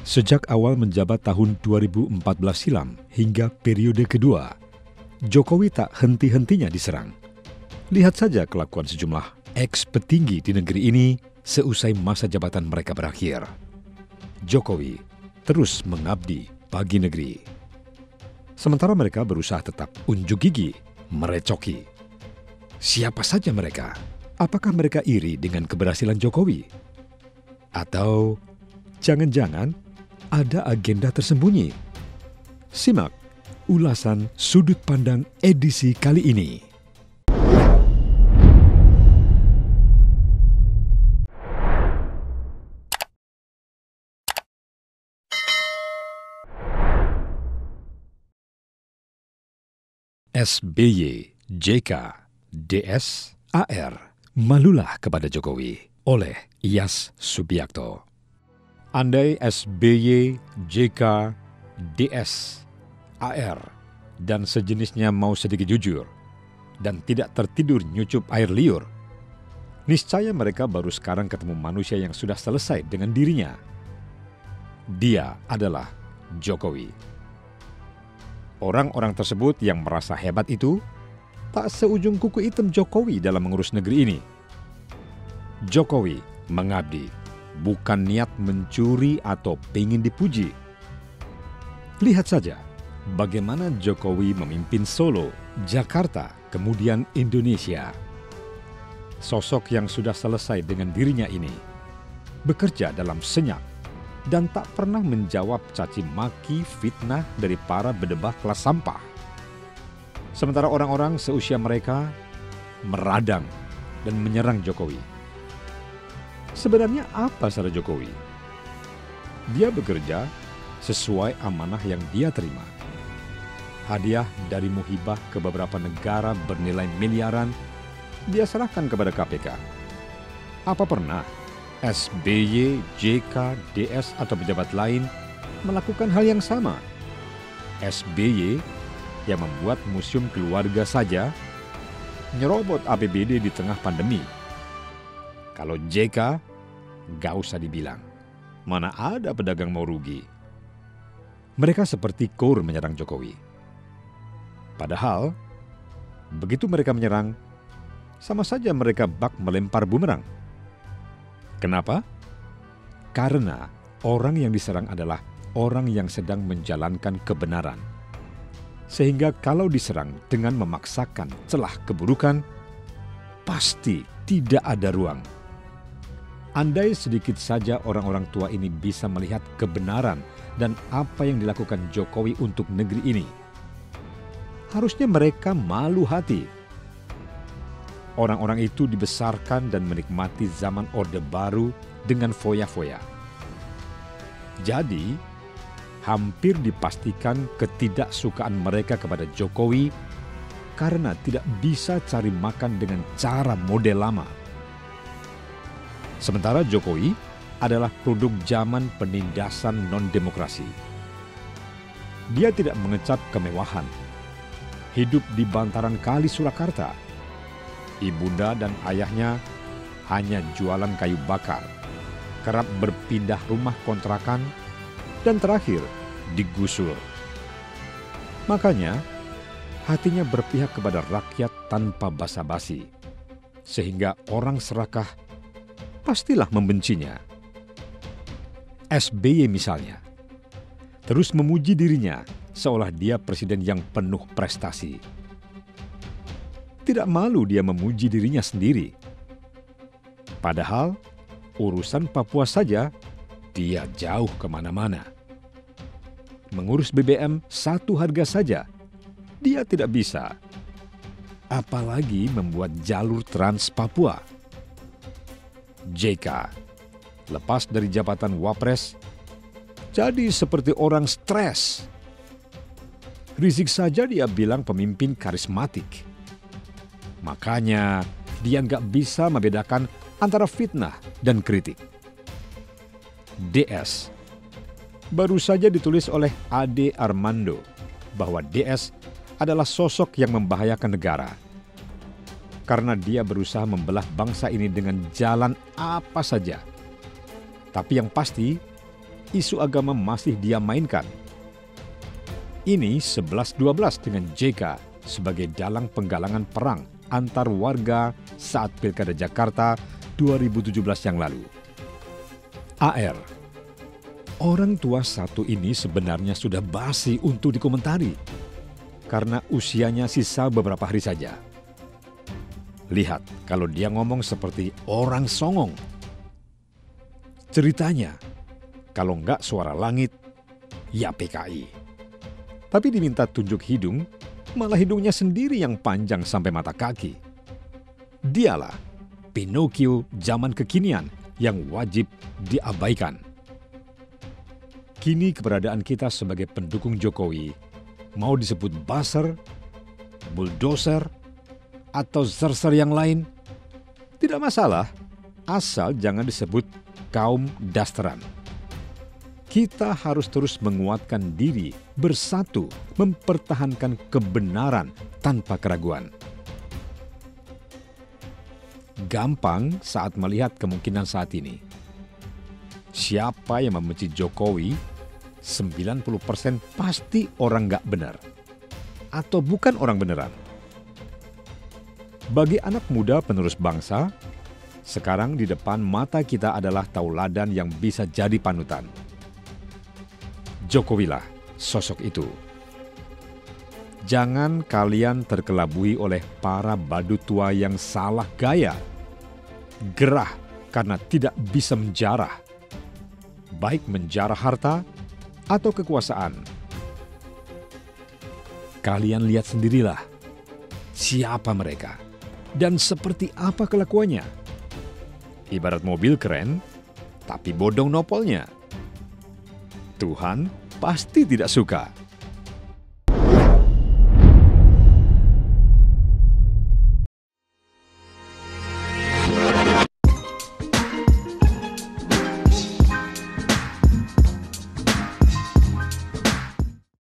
Sejak awal menjabat tahun 2014 silam hingga periode kedua, Jokowi tak henti-hentinya diserang. Lihat saja kelakuan sejumlah ex-petinggi di negeri ini seusai masa jabatan mereka berakhir. Jokowi terus mengabdi bagi negeri. Sementara mereka berusaha tetap unjuk gigi, merecoki. Siapa saja mereka? Apakah mereka iri dengan keberhasilan Jokowi? Atau jangan-jangan ada agenda tersembunyi? Simak ulasan Sudut Pandang edisi kali ini. SBY, JK, DS, AR, malulah kepada Jokowi oleh Yas Subiakto. Andai SBY, JK, DS, AR, dan sejenisnya mau sedikit jujur dan tidak tertidur nyucup air liur, niscaya mereka baru sekarang ketemu manusia yang sudah selesai dengan dirinya. Dia adalah Jokowi. Orang-orang tersebut yang merasa hebat itu tak seujung kuku hitam Jokowi dalam mengurus negeri ini. Jokowi mengabdi, bukan niat mencuri atau pengen dipuji. Lihat saja bagaimana Jokowi memimpin Solo, Jakarta, kemudian Indonesia. Sosok yang sudah selesai dengan dirinya ini bekerja dalam senyap dan tak pernah menjawab caci maki fitnah dari para bedebah kelas sampah. Sementara orang-orang seusia mereka meradang dan menyerang Jokowi. Sebenarnya apa salah Jokowi? Dia bekerja sesuai amanah yang dia terima. Hadiah dari Muhibah ke beberapa negara bernilai miliaran dia serahkan kepada KPK. Apa pernah SBY, JK, DS atau pejabat lain melakukan hal yang sama? SBY yang membuat museum keluarga saja nyerobot APBD di tengah pandemi. Kalau JK, gak usah dibilang. Mana ada pedagang mau rugi. Mereka seperti kur menyerang Jokowi. Padahal, begitu mereka menyerang, sama saja mereka bak melempar bumerang. Kenapa? Karena orang yang diserang adalah orang yang sedang menjalankan kebenaran. Sehingga kalau diserang dengan memaksakan celah keburukan, pasti tidak ada ruang. Andai sedikit saja orang-orang tua ini bisa melihat kebenaran dan apa yang dilakukan Jokowi untuk negeri ini, harusnya mereka malu hati. Orang-orang itu dibesarkan dan menikmati zaman Orde Baru dengan foya-foya. Jadi, hampir dipastikan ketidaksukaan mereka kepada Jokowi karena tidak bisa cari makan dengan cara model lama. Sementara Jokowi adalah produk zaman penindasan non-demokrasi. Dia tidak mengecap kemewahan. Hidup di bantaran Kali Surakarta. Ibunda dan ayahnya hanya jualan kayu bakar, kerap berpindah rumah kontrakan, dan terakhir digusur. Makanya, hatinya berpihak kepada rakyat tanpa basa-basi, sehingga orang serakah pastilah membencinya. SBY misalnya, terus memuji dirinya seolah dia presiden yang penuh prestasi. Tidak malu dia memuji dirinya sendiri. Padahal urusan Papua saja dia jauh kemana-mana. Mengurus BBM satu harga saja dia tidak bisa. Apalagi membuat jalur Trans Papua. JK lepas dari jabatan Wapres jadi seperti orang stres. Rizik saja dia bilang pemimpin karismatik. Makanya dia nggak bisa membedakan antara fitnah dan kritik. DS baru saja ditulis oleh Ade Armando bahwa DS adalah sosok yang membahayakan negara. Karena dia berusaha membelah bangsa ini dengan jalan apa saja. Tapi yang pasti, isu agama masih dia mainkan. Ini 11-12 dengan JK sebagai dalang penggalangan perang antar warga saat Pilkada Jakarta 2017 yang lalu. AR, orang tua satu ini sebenarnya sudah basi untuk dikomentari karena usianya sisa beberapa hari saja. Lihat kalau dia ngomong seperti orang songong. Ceritanya, kalau enggak suara langit, ya PKI. Tapi diminta tunjuk hidung, malah hidungnya sendiri yang panjang sampai mata kaki. Dialah Pinocchio zaman kekinian yang wajib diabaikan. Kini keberadaan kita sebagai pendukung Jokowi mau disebut buzzer, bulldozer, atau zerser yang lain, tidak masalah, asal jangan disebut kaum dasteran. Kita harus terus menguatkan diri, bersatu, mempertahankan kebenaran tanpa keraguan. Gampang saat melihat kemungkinan saat ini. Siapa yang membenci Jokowi, 90% pasti orang nggak benar. Atau bukan orang beneran. Bagi anak muda penerus bangsa, sekarang di depan mata kita adalah tauladan yang bisa jadi panutan. Jokowilah sosok itu. Jangan kalian terkelabui oleh para badut tua yang salah gaya, gerah karena tidak bisa menjarah, baik menjarah harta atau kekuasaan. Kalian lihat sendirilah siapa mereka dan seperti apa kelakuannya. Ibarat mobil keren, tapi bodong nopolnya. Tuhan pasti tidak suka.